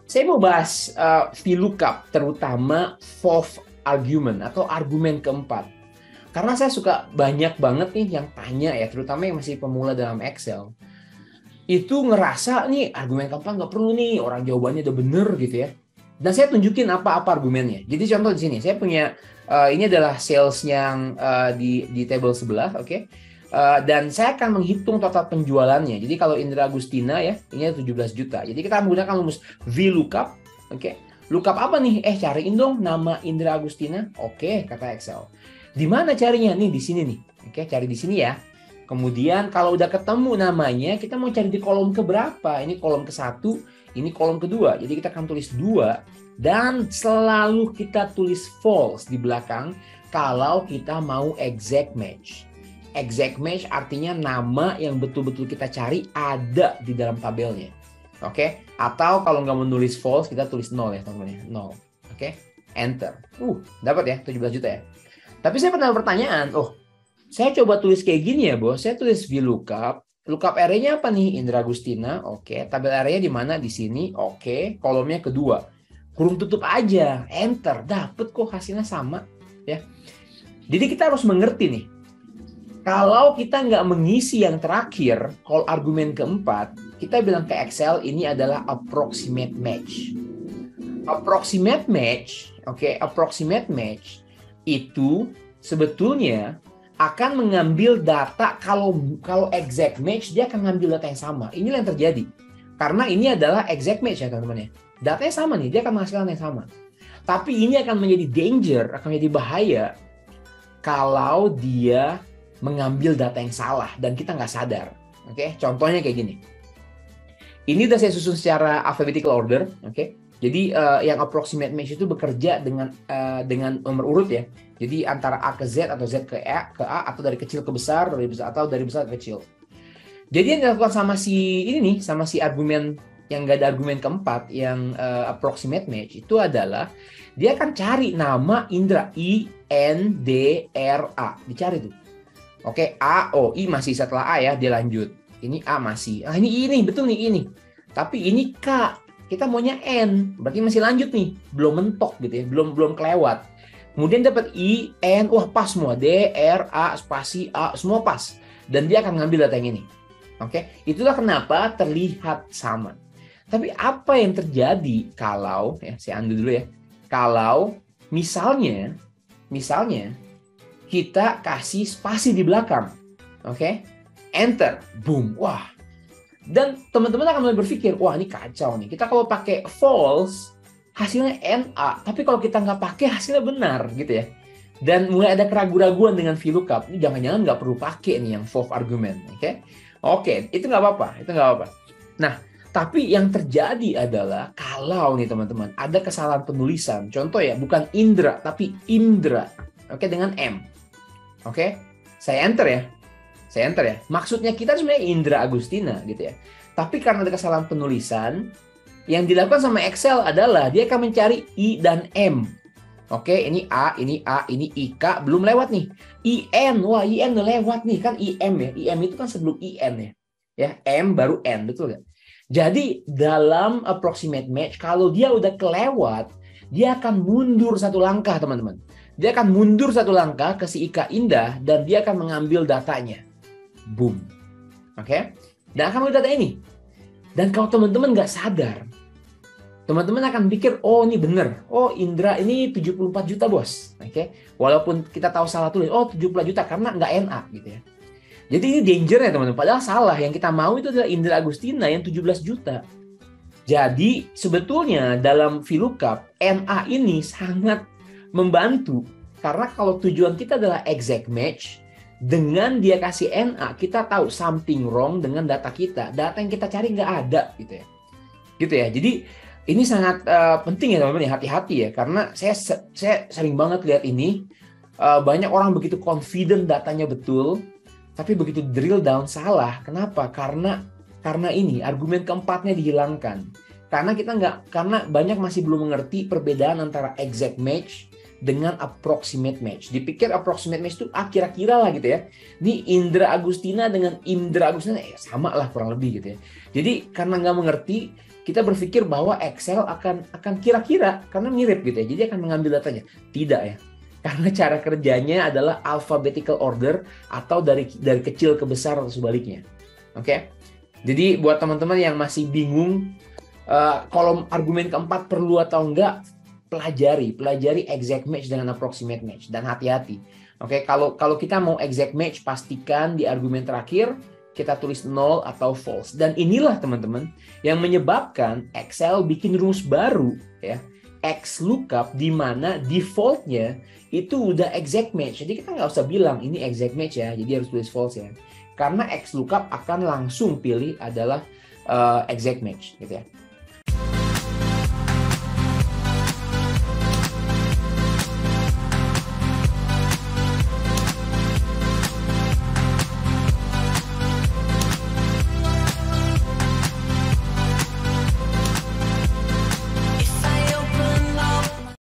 Saya mau bahas VLOOKUP, terutama fourth argument atau argumen keempat. Karena saya suka banyak banget nih yang tanya ya, terutama yang masih pemula dalam Excel. Itu ngerasa nih argumen keempat nggak perlu nih, orang jawabannya udah bener gitu ya. Dan saya tunjukin apa-apa argumennya. Jadi contoh di sini, saya punya, ini adalah sales yang di table sebelah, oke? Dan saya akan menghitung total penjualannya. Jadi kalau Indra Agustina ya, ini ada 17 juta. Jadi kita menggunakan rumus VLOOKUP, oke? Lookup apa nih? Cariin dong nama Indra Agustina. Oke, kata Excel. Di mana carinya? Nih di sini nih. Oke, cari di sini ya. Kemudian kalau udah ketemu namanya, kita mau cari di kolom keberapa? Ini kolom ke-1, ini kolom kedua. Jadi kita akan tulis 2 dan selalu kita tulis false di belakang kalau kita mau exact match. Exact match artinya nama yang betul-betul kita cari ada di dalam tabelnya. Oke? Atau kalau nggak menulis false, kita tulis 0 ya teman-teman ya. 0. Oke? Enter. Dapat ya 17 juta ya. Tapi saya pernah pertanyaan, saya coba tulis kayak gini ya, Bos. Saya tulis VLOOKUP. Lookup array-nya apa nih? Indra Agustina. Oke. Tabel array-nya di mana? Di sini. Oke. Kolomnya kedua. Kurung tutup aja. Enter. Dapat kok hasilnya sama. Ya. Jadi kita harus mengerti nih. Kalau kita nggak mengisi yang terakhir, call argumen keempat, kita bilang ke Excel ini adalah approximate match. Approximate match, approximate match itu sebetulnya akan mengambil data kalau exact match dia akan mengambil data yang sama. Inilah yang terjadi. Karena ini adalah exact match ya teman-teman ya. Datanya sama nih, dia akan menghasilkan yang sama. Tapi ini akan menjadi danger, akan menjadi bahaya kalau dia mengambil data yang salah dan kita nggak sadar. Oke, contohnya kayak gini. Ini udah saya susun secara alphabetical order. Oke, jadi yang approximate match itu bekerja dengan nomor urut ya. Jadi antara A ke Z atau Z ke A atau dari kecil ke besar, dari besar atau dari besar ke kecil. Jadi yang dilakukan sama si ini nih, sama si argumen yang nggak ada argumen keempat yang approximate match itu adalah dia akan cari nama Indra, INDRA, dicari tuh. Oke, A, I masih setelah A ya, dia lanjut. Ini A masih. Ini betul nih ini. Tapi ini K, kita maunya N, berarti masih lanjut nih, belum mentok gitu ya, belum kelewat. Kemudian dapat I, N, pas semua, D, R, A, spasi A, semua pas. Dan dia akan ngambil data yang ini. Oke, itulah kenapa terlihat sama. Tapi apa yang terjadi kalau, saya undo dulu ya, kalau misalnya kita kasih spasi di belakang. Oke? Enter. Boom. Wah. Dan teman-teman akan mulai berpikir, wah ini kacau nih. Kita kalau pakai false, hasilnya NA. Tapi kalau kita nggak pakai, hasilnya benar. Gitu ya. Dan mulai ada keraguan-raguan dengan VLOOKUP. Ini jangan-jangan nggak perlu pakai nih yang fourth argument. Oke. Itu nggak apa-apa. Nah, tapi yang terjadi adalah kalau nih teman-teman, ada kesalahan penulisan. Contoh ya, bukan Indra, tapi Indra. Dengan M. Saya enter ya. Maksudnya kita sebenarnya Indra Agustina gitu ya. Tapi karena ada kesalahan penulisan, yang dilakukan sama Excel adalah dia akan mencari I dan M. Ini A, ini IK, belum lewat nih. IN, wah IN udah lewat nih, kan IM ya. IM itu kan sebelum IN ya. Ya, M baru N, betul nggak? Jadi dalam approximate match, kalau dia udah kelewat, dia akan mundur satu langkah teman-teman. Dia akan mundur satu langkah ke si Ika Indah dan dia akan mengambil datanya. Boom. Dan akan mengambil data ini. Dan kalau teman-teman nggak sadar, teman-teman akan pikir, ini bener. Indra ini 74 juta bos. Walaupun kita tahu salah tulis, 70 juta karena nggak NA gitu ya. Jadi ini danger ya teman-teman. Padahal salah. Yang kita mau itu adalah Indra Agustina yang 17 juta. Jadi sebetulnya dalam VLOOKUP, NA ini sangat membantu. Karena kalau tujuan kita adalah exact match, dengan dia kasih NA, kita tahu something wrong dengan data kita. Data yang kita cari nggak ada gitu ya. Jadi ini sangat penting ya teman-teman, hati-hati ya. Karena saya sering banget lihat ini, banyak orang begitu confident datanya betul, tapi begitu drill down salah. Kenapa? Karena ini argumen keempatnya dihilangkan. Karena banyak masih belum mengerti perbedaan antara exact match dengan approximate match. Dipikir approximate match itu kira-kira lah gitu ya. Ini Indra Agustina dengan Indra Agustina sama lah kurang lebih gitu ya. Jadi karena nggak mengerti, kita berpikir bahwa Excel akan kira-kira karena mirip gitu ya. Jadi akan mengambil datanya. Tidak ya. Karena cara kerjanya adalah alphabetical order atau dari kecil ke besar atau sebaliknya. Oke. Jadi buat teman-teman yang masih bingung kolom argumen keempat perlu atau enggak, pelajari exact match dengan approximate match dan hati-hati. Oke, kalau kita mau exact match, pastikan di argumen terakhir kita tulis null atau false. Dan inilah teman-teman yang menyebabkan Excel bikin rumus baru ya, XLOOKUP, di mana defaultnya itu udah exact match. Jadi kita nggak usah bilang ini exact match ya, jadi harus tulis false ya. Karena XLOOKUP akan langsung pilih adalah exact match gitu ya.